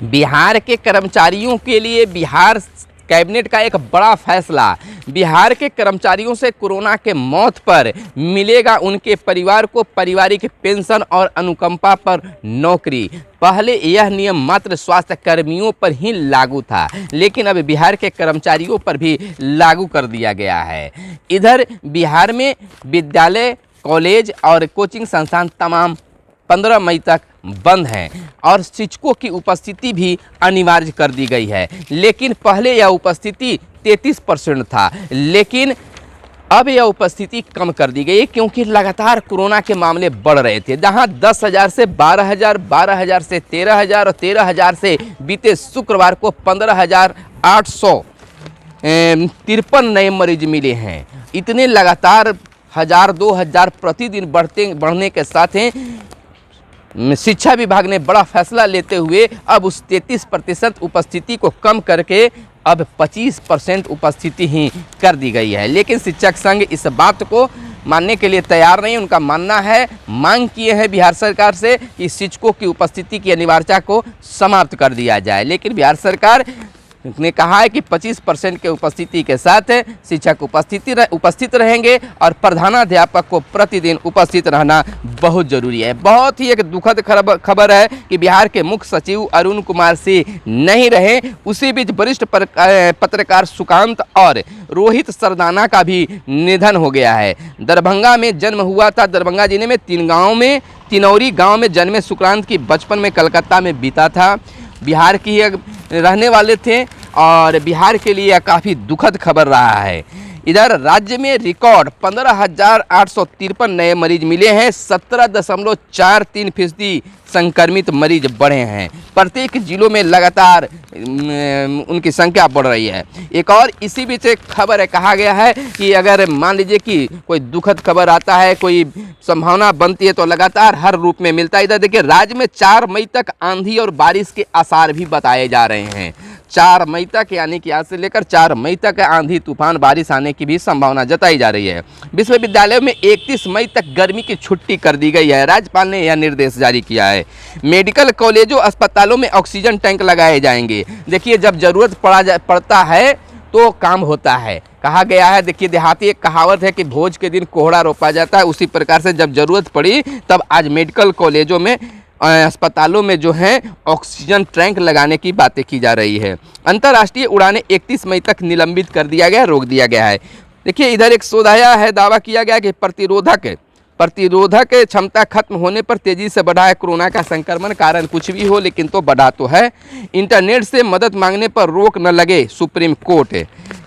बिहार के कर्मचारियों के लिए बिहार कैबिनेट का एक बड़ा फैसला। बिहार के कर्मचारियों से कोरोना के मौत पर मिलेगा उनके परिवार को पारिवारिक पेंशन और अनुकंपा पर नौकरी। पहले यह नियम मात्र स्वास्थ्य कर्मियों पर ही लागू था, लेकिन अब बिहार के कर्मचारियों पर भी लागू कर दिया गया है। इधर बिहार में विद्यालय, कॉलेज और कोचिंग संस्थान तमाम 15 मई तक बंद हैं और शिक्षकों की उपस्थिति भी अनिवार्य कर दी गई है। लेकिन पहले यह उपस्थिति 33% था, लेकिन अब यह उपस्थिति कम कर दी गई है क्योंकि लगातार कोरोना के मामले बढ़ रहे थे। जहां 10,000 से 12,000, 12,000 से 13,000 और 13,000 से बीते शुक्रवार को 15,853 नए मरीज मिले हैं। इतने लगातार 1,000-2,000 प्रतिदिन बढ़ने के साथ ही शिक्षा विभाग ने बड़ा फैसला लेते हुए अब उस 33% उपस्थिति को कम करके अब 25% उपस्थिति ही कर दी गई है। लेकिन शिक्षक संघ इस बात को मानने के लिए तैयार नहीं। उनका मानना है, मांग किए हैं बिहार सरकार से कि शिक्षकों की उपस्थिति की अनिवार्यता को समाप्त कर दिया जाए। लेकिन बिहार सरकार ने कहा है कि 25% के उपस्थिति के साथ शिक्षक उपस्थित रहेंगे और प्रधानाध्यापक को प्रतिदिन उपस्थित रहना बहुत जरूरी है। बहुत ही एक दुखद खबर है कि बिहार के मुख्य सचिव अरुण कुमार सिंह नहीं रहे। उसी बीच वरिष्ठ पत्रकार सुकांत और रोहित सरदाना का भी निधन हो गया है। दरभंगा में जन्म हुआ था। दरभंगा जिले में तिनौरी गाँव में जन्मे सुकांत की बचपन में कलकत्ता में बीता था। बिहार की रहने वाले थे और बिहार के लिए काफ़ी दुखद खबर रहा है। इधर राज्य में रिकॉर्ड 15,853 नए मरीज मिले हैं। 17.43% संक्रमित मरीज बढ़े हैं। प्रत्येक जिलों में लगातार उनकी संख्या बढ़ रही है। एक और इसी बीच एक खबर है, कहा गया है कि अगर मान लीजिए कि कोई दुखद खबर आता है, कोई संभावना बनती है तो लगातार हर रूप में मिलता है। इधर देखिए, राज्य में 4 मई तक आंधी और बारिश के आसार भी बताए जा रहे हैं। 4 मई तक, यानी कि आज से लेकर 4 मई तक आंधी तूफान बारिश आने की भी संभावना जताई जा रही है। विश्वविद्यालयों में 31 मई तक गर्मी की छुट्टी कर दी गई है। राज्यपाल ने यह निर्देश जारी किया है। मेडिकल कॉलेजों, अस्पतालों में ऑक्सीजन टैंक लगाए जाएंगे। देखिए, जब जरूरत पड़ता है तो काम होता है, कहा गया है। देखिए, देहाती एक कहावत है कि भोज के दिन कोहड़ा रोपा जाता है। उसी प्रकार से जब जरूरत पड़ी तब आज मेडिकल कॉलेजों में, अस्पतालों में जो है ऑक्सीजन टैंक लगाने की बातें की जा रही है। अंतर्राष्ट्रीय उड़ानें 31 मई तक निलंबित कर दिया गया, रोक दिया गया है। देखिए, इधर एक शोध आया है, दावा किया गया कि प्रतिरोधक क्षमता खत्म होने पर तेजी से बढ़ा है कोरोना का संक्रमण। कारण कुछ भी हो, लेकिन तो बढ़ा तो है। इंटरनेट से मदद मांगने पर रोक न लगे, सुप्रीम कोर्ट।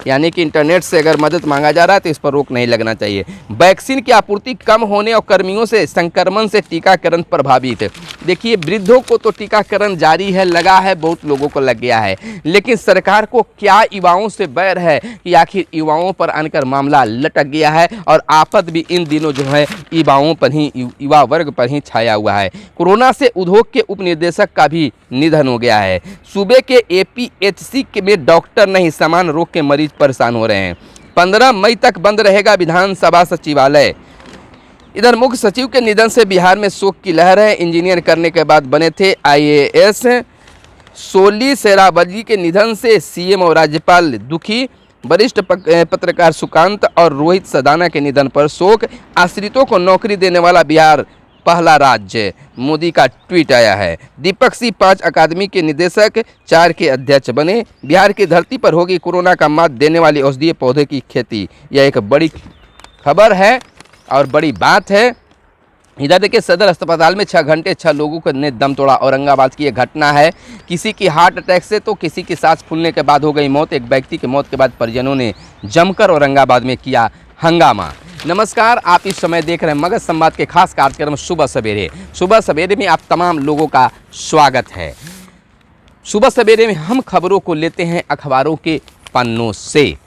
यानी कि इंटरनेट से अगर मदद मांगा जा रहा है तो इस पर रोक नहीं लगना चाहिए। वैक्सीन की आपूर्ति कम होने और कर्मियों से संक्रमण से टीकाकरण प्रभावित। देखिए, वृद्धों को तो टीकाकरण जारी है, लगा है, बहुत लोगों को लग गया है। लेकिन सरकार को क्या युवाओं से बैर है कि आखिर युवाओं पर आनकर मामला लटक गया है और आफत भी इन दिनों जो है युवा वर्ग पर ही छाया हुआ है। कोरोना से उद्योग के उप निदेशक का भी निधन हो गया है। सूबे के APHC में डॉक्टर नहीं, सामान्य रोग के मरीज परेशान हो रहे हैं। 15 मई तक बंद रहेगा विधानसभा सचिवालय। इधर मुख्य सचिव के निधन से बिहार में शोक की लहर है। इंजीनियर करने के बाद बने थे IAS सोली शेरावगी के निधन से CM और राज्यपाल दुखी। वरिष्ठ पत्रकार सुकांत और रोहित सदाना के निधन पर शोक। आश्रितों को नौकरी देने वाला बिहार पहला राज्य, मोदी का ट्वीट आया है। दीपक सिंह 5 अकादमी के निदेशक, 4 के अध्यक्ष बने। बिहार की धरती पर होगी कोरोना का मात देने वाली औषधीय पौधे की खेती। यह एक बड़ी खबर है और बड़ी बात है। इधर देखिए, सदर अस्पताल में 6 घंटे 6 लोगों को ने दम तोड़ा। औरंगाबाद की यह घटना है। किसी की हार्ट अटैक से तो किसी की सांस फूलने के बाद हो गई मौत। एक व्यक्ति की मौत के बाद परिजनों ने जमकर औरंगाबाद में किया हंगामा। नमस्कार, आप इस समय देख रहे हैं मगध संवाद के खास कार्यक्रम सुबह सवेरे। सुबह सवेरे में आप तमाम लोगों का स्वागत है। सुबह सवेरे में हम खबरों को लेते हैं अखबारों के पन्नों से,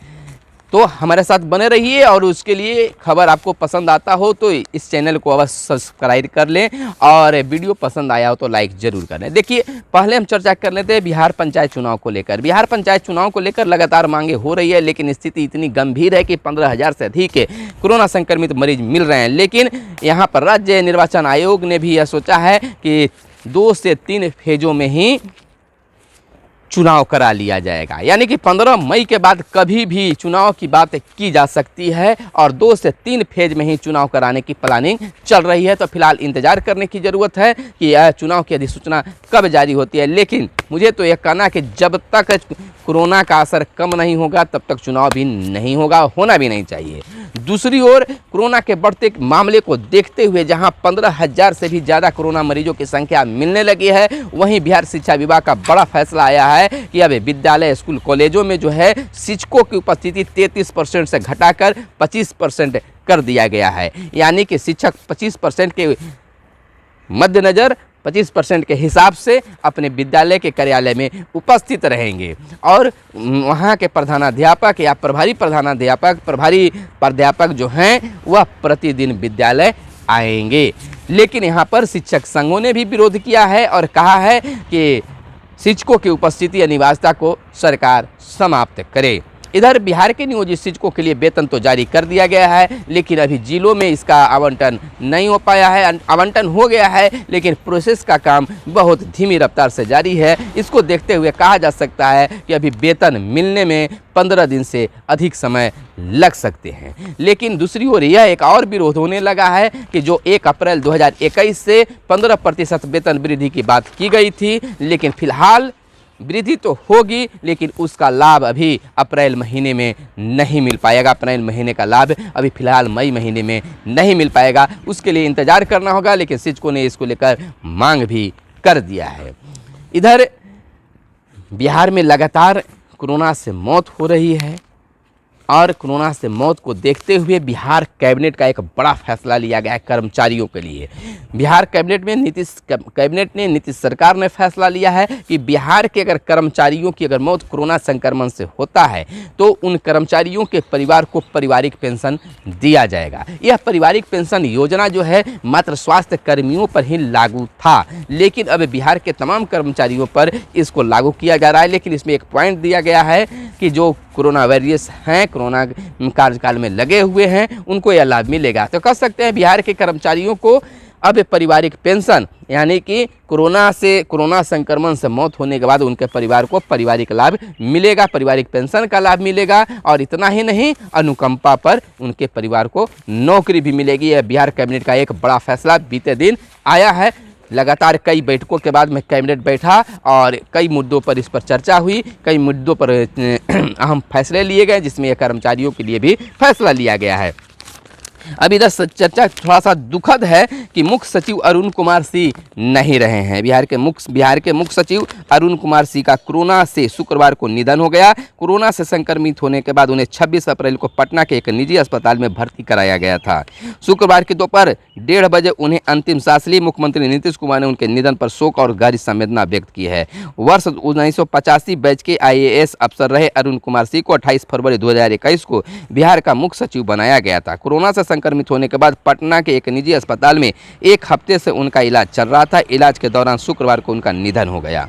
तो हमारे साथ बने रहिए। और उसके लिए खबर आपको पसंद आता हो तो इस चैनल को अवश्य सब्सक्राइब कर लें और वीडियो पसंद आया हो तो लाइक जरूर कर लें। देखिए, पहले हम चर्चा कर लेते हैं बिहार पंचायत चुनाव को लेकर। बिहार पंचायत चुनाव को लेकर लगातार मांगे हो रही है, लेकिन स्थिति इतनी गंभीर है कि 15,000 से अधिक कोरोना संक्रमित मरीज मिल रहे हैं। लेकिन यहाँ पर राज्य निर्वाचन आयोग ने भी यह सोचा है कि 2 से 3 फेजों में ही चुनाव करा लिया जाएगा। यानी कि 15 मई के बाद कभी भी चुनाव की बात की जा सकती है और 2 से 3 फेज में ही चुनाव कराने की प्लानिंग चल रही है। तो फिलहाल इंतजार करने की ज़रूरत है कि यह चुनाव की अधिसूचना कब जारी होती है। लेकिन मुझे तो यह कहना कि जब तक कोरोना का असर कम नहीं होगा तब तक चुनाव भी नहीं होगा, होना भी नहीं चाहिए। दूसरी ओर कोरोना के बढ़ते मामले को देखते हुए जहां 15,000 से भी ज़्यादा कोरोना मरीजों की संख्या मिलने लगी है, वहीं बिहार शिक्षा विभाग का बड़ा फैसला आया है कि अब विद्यालय, स्कूल, कॉलेजों में जो है शिक्षकों की उपस्थिति 33% से घटाकर 25% कर दिया गया है। यानी कि शिक्षक 25% के मद्देनज़र 25% के हिसाब से अपने विद्यालय के कार्यालय में उपस्थित रहेंगे और वहाँ के प्रधानाध्यापक या प्रभारी प्रधानाध्यापक, प्रभारी प्राध्यापक जो हैं वह प्रतिदिन विद्यालय आएंगे। लेकिन यहाँ पर शिक्षक संघों ने भी विरोध किया है और कहा है कि शिक्षकों की उपस्थिति अनिवार्यता को सरकार समाप्त करे। इधर बिहार के नियोजित शिक्षकों के लिए वेतन तो जारी कर दिया गया है, लेकिन अभी जिलों में इसका आवंटन नहीं हो पाया है। आवंटन हो गया है लेकिन प्रोसेस का काम बहुत धीमी रफ्तार से जारी है। इसको देखते हुए कहा जा सकता है कि अभी वेतन मिलने में 15 दिन से अधिक समय लग सकते हैं। लेकिन दूसरी ओर यह एक और विरोध होने लगा है कि जो 1 अप्रैल 2021 से 15% वेतन वृद्धि की बात की गई थी, लेकिन फिलहाल वृद्धि तो होगी लेकिन उसका लाभ अभी अप्रैल महीने में नहीं मिल पाएगा। अप्रैल महीने का लाभ अभी फिलहाल मई महीने में नहीं मिल पाएगा, उसके लिए इंतज़ार करना होगा। लेकिन शिक्षकों ने इसको लेकर मांग भी कर दिया है। इधर बिहार में लगातार कोरोना से मौत हो रही है और कोरोना से मौत को देखते हुए बिहार कैबिनेट का एक बड़ा फैसला लिया गया है कर्मचारियों के लिए। बिहार कैबिनेट ने नीतीश सरकार ने फैसला लिया है कि बिहार के अगर कर्मचारियों की अगर मौत कोरोना संक्रमण से होता है तो उन कर्मचारियों के परिवार को पारिवारिक पेंशन दिया जाएगा। यह पारिवारिक पेंशन योजना जो है मात्र स्वास्थ्य कर्मियों पर ही लागू था, लेकिन अब बिहार के तमाम कर्मचारियों पर इसको लागू किया जा रहा है। लेकिन इसमें एक पॉइंट दिया गया है कि जो कोरोना वॉरियर्स हैं, कोरोना कार्यकाल में लगे हुए हैं, उनको यह लाभ मिलेगा। तो कह सकते हैं बिहार के कर्मचारियों को अब पारिवारिक पेंशन यानी कि कोरोना संक्रमण से मौत होने के बाद उनके परिवार को पारिवारिक लाभ मिलेगा, पारिवारिक पेंशन का लाभ मिलेगा। और इतना ही नहीं, अनुकंपा पर उनके परिवार को नौकरी भी मिलेगी। यह बिहार कैबिनेट का एक बड़ा फैसला बीते दिन आया है। लगातार कई बैठकों के बाद में कैबिनेट बैठा और कई मुद्दों पर इस पर चर्चा हुई, कई मुद्दों पर अहम फैसले लिए गए, जिसमें यह कर्मचारियों के लिए भी फैसला लिया गया है। अब इधर चर्चा थोड़ा सा दुखद है कि मुख्य सचिव अरुण कुमार सिंह नहीं रहे हैं। बिहार के मुख्य सचिव अरुण कुमार सिंह का कोरोना से शुक्रवार को निधन हो गया। कोरोना से संक्रमित होने के बाद उन्हें 26 अप्रैल को पटना के एक निजी अस्पताल में भर्ती कराया गया था। शुक्रवार की दोपहर 1:30 बजे उन्हें अंतिम सांस ली। मुख्यमंत्री नीतीश कुमार ने उनके निधन पर शोक और गहरी संवेदना व्यक्त की है। वर्ष 1985 बैच के IAS अफसर रहे अरुण कुमार सिंह को 28 फरवरी 2021 को बिहार का मुख्य सचिव बनाया गया था। कोरोना से संक्रमित होने के बाद पटना के एक निजी अस्पताल में 1 हफ्ते से उनका इलाज चल रहा था। इलाज के दौरान शुक्रवार को उनका निधन हो गया।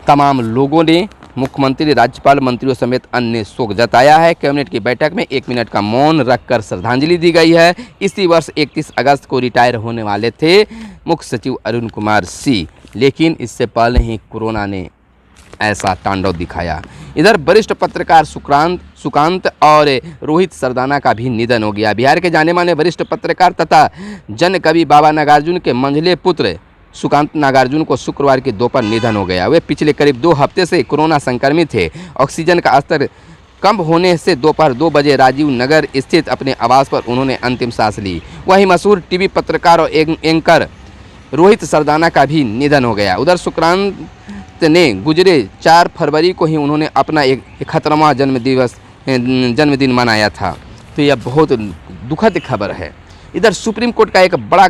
तमाम लोगों ने, मुख्यमंत्री, राज्यपाल, मंत्रियों समेत अन्य ने शोक जताया है। कैबिनेट की बैठक में 1 मिनट का मौन रखकर श्रद्धांजलि दी गई है। इसी वर्ष 31 अगस्त को रिटायर होने वाले थे मुख्य सचिव अरुण कुमार सिंह, लेकिन इससे पहले ही कोरोना ने ऐसा तांडव दिखाया। इधर वरिष्ठ पत्रकार सुकांत और रोहित सरदाना का भी निधन हो गया। बिहार के जाने माने वरिष्ठ पत्रकार तथा जन कवि बाबा नागार्जुन के मंझले पुत्र सुकांत नागार्जुन को शुक्रवार की दोपहर निधन हो गया। वे पिछले करीब 2 हफ्ते से कोरोना संक्रमित थे। ऑक्सीजन का स्तर कम होने से दोपहर 2 बजे राजीव नगर स्थित अपने आवास पर उन्होंने अंतिम सांस ली। वहीं मशहूर टीवी पत्रकार और एंकर रोहित सरदाना का भी निधन हो गया। उधर सुकांत ने गुजरे 4 फरवरी को ही उन्होंने अपना 71वां जन्मदिन मनाया था। तो यह बहुत दुखद खबर है। इधर सुप्रीम कोर्ट का एक बड़ा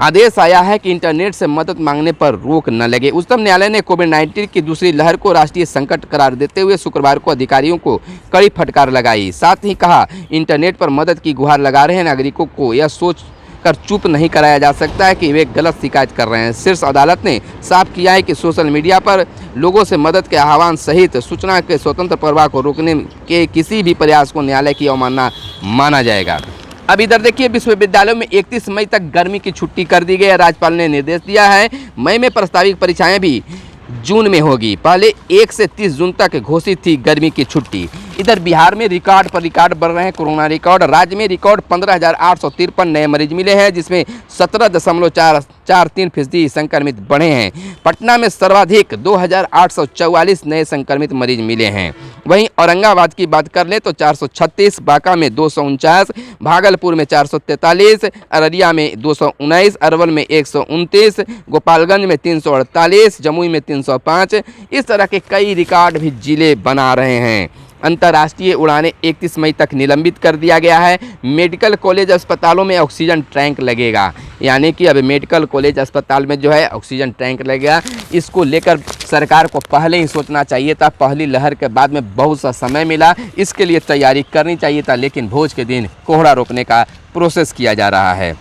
आदेश आया है कि इंटरनेट से मदद मांगने पर रोक न लगे। उच्चतम न्यायालय ने कोविड-19 की दूसरी लहर को राष्ट्रीय संकट करार देते हुए शुक्रवार को अधिकारियों को कड़ी फटकार लगाई। साथ ही कहा, इंटरनेट पर मदद की गुहार लगा रहे नागरिकों को यह सोच कर चुप नहीं कराया जा सकता है कि वे गलत शिकायत कर रहे हैं। शीर्ष अदालत ने साफ किया है कि सोशल मीडिया पर लोगों से मदद के आह्वान सहित सूचना के स्वतंत्र प्रवाह को रोकने के किसी भी प्रयास को न्यायालय की अवमानना माना जाएगा। अब इधर देखिए, विश्वविद्यालयों में 31 मई तक गर्मी की छुट्टी कर दी गई है। राज्यपाल ने निर्देश दिया है मई में प्रस्तावित परीक्षाएं भी जून में होगी। पहले 1 से 30 जून तक घोषित थी गर्मी की छुट्टी। इधर बिहार में रिकॉर्ड पर रिकॉर्ड बढ़ रहे हैं कोरोना रिकॉर्ड। राज्य में रिकॉर्ड 15,853 नए मरीज मिले हैं, जिसमें 17.43% संक्रमित बढ़े हैं। पटना में सर्वाधिक 2,844 नए संक्रमित मरीज मिले हैं। वहीं औरंगाबाद की बात कर लें तो 436, बांका में 249, भागलपुर में 443, अररिया में 219, अरवल में 129, गोपालगंज में 348, जमुई में 305। इस तरह के कई रिकॉर्ड भी जिले बना रहे हैं। अंतर्राष्ट्रीय उड़ानें 31 मई तक निलंबित कर दिया गया है। मेडिकल कॉलेज अस्पतालों में ऑक्सीजन टैंक लगेगा, यानी कि अब मेडिकल कॉलेज अस्पताल में जो है ऑक्सीजन टैंक लगेगा। इसको लेकर सरकार को पहले ही सोचना चाहिए था। पहली लहर के बाद में बहुत सा समय मिला, इसके लिए तैयारी करनी चाहिए था, लेकिन भोज के दिन कोहरा रोकने का प्रोसेस किया जा रहा है।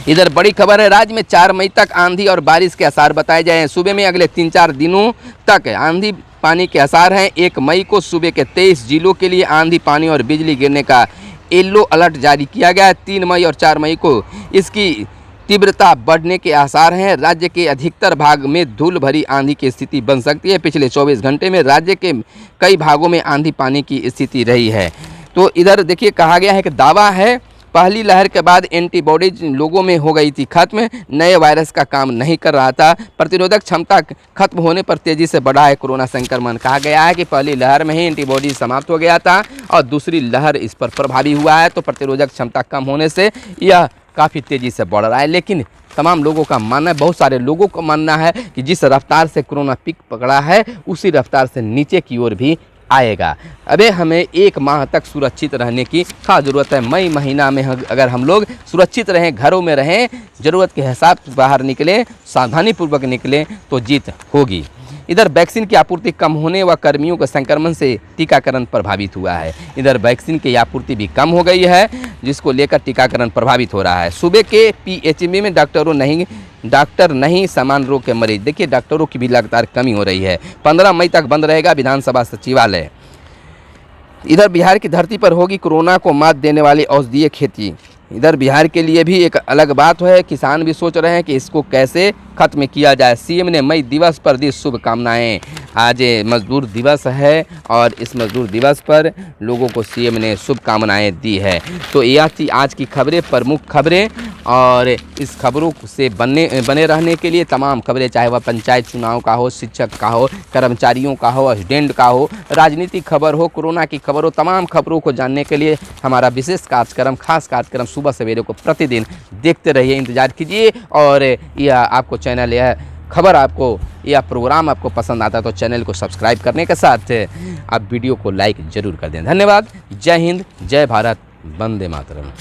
इधर बड़ी खबर है, राज्य में 4 मई तक आंधी और बारिश के आसार बताए गए हैं। सूबे में अगले 3-4 दिनों तक आंधी पानी के आसार हैं। 1 मई को सूबे के 23 जिलों के लिए आंधी पानी और बिजली गिरने का येलो अलर्ट जारी किया गया है। 3 मई और 4 मई को इसकी तीव्रता बढ़ने के आसार हैं। राज्य के अधिकतर भाग में धूल भरी आंधी की स्थिति बन सकती है। पिछले 24 घंटे में राज्य के कई भागों में आंधी पानी की स्थिति रही है। तो इधर देखिए, कहा गया है कि दावा है पहली लहर के बाद एंटीबॉडीज लोगों में हो गई थी खत्म, नए वायरस का काम नहीं कर रहा था। प्रतिरोधक क्षमता खत्म होने पर तेजी से बढ़ा है कोरोना संक्रमण। कहा गया है कि पहली लहर में ही एंटीबॉडी समाप्त हो गया था और दूसरी लहर इस पर प्रभावी हुआ है, तो प्रतिरोधक क्षमता कम होने से यह काफ़ी तेज़ी से बढ़ रहा है। लेकिन तमाम लोगों का मानना है, बहुत सारे लोगों का मानना है कि जिस रफ्तार से कोरोना पीक पकड़ा है उसी रफ्तार से नीचे की ओर भी आएगा। अबे हमें 1 माह तक सुरक्षित रहने की खास ज़रूरत है। मई महीना में अगर हम लोग सुरक्षित रहें, घरों में रहें, ज़रूरत के हिसाब से बाहर निकलें, सावधानीपूर्वक निकलें, तो जीत होगी। इधर वैक्सीन की आपूर्ति कम होने व कर्मियों के संक्रमण से टीकाकरण प्रभावित हुआ है। इधर वैक्सीन की आपूर्ति भी कम हो गई है, जिसको लेकर टीकाकरण प्रभावित हो रहा है। सूबे के PHB में डॉक्टर नहीं सामान्य रोग के मरीज। देखिए, डॉक्टरों की भी लगातार कमी हो रही है। 15 मई तक बंद रहेगा विधानसभा सचिवालय। इधर बिहार की धरती पर होगी कोरोना को मात देने वाली औषधीय खेती। इधर बिहार के लिए भी एक अलग बात है। किसान भी सोच रहे हैं कि इसको कैसे खत्म किया जाए। CM ने मई दिवस पर दी शुभकामनाएं। आज मजदूर दिवस है और इस मजदूर दिवस पर लोगों को CM ने शुभकामनाएं दी है। तो यह थी आज की खबरें, प्रमुख खबरें, और इस खबरों से बने रहने के लिए तमाम खबरें, चाहे वह पंचायत चुनाव का हो, शिक्षक का हो, कर्मचारियों का हो, स्टूडेंट का हो, राजनीतिक खबर हो, कोरोना की खबर हो, तमाम खबरों को जानने के लिए हमारा विशेष कार्यक्रम, खास कार्यक्रम सुबह सवेरे को प्रतिदिन देखते रहिए, इंतजार कीजिए। और यह आपको चैनल, यह खबर आपको, यह प्रोग्राम आपको पसंद आता है तो चैनल को सब्सक्राइब करने के साथ आप वीडियो को लाइक जरूर कर दें। धन्यवाद। जय हिंद, जय भारत, वंदे मातरम।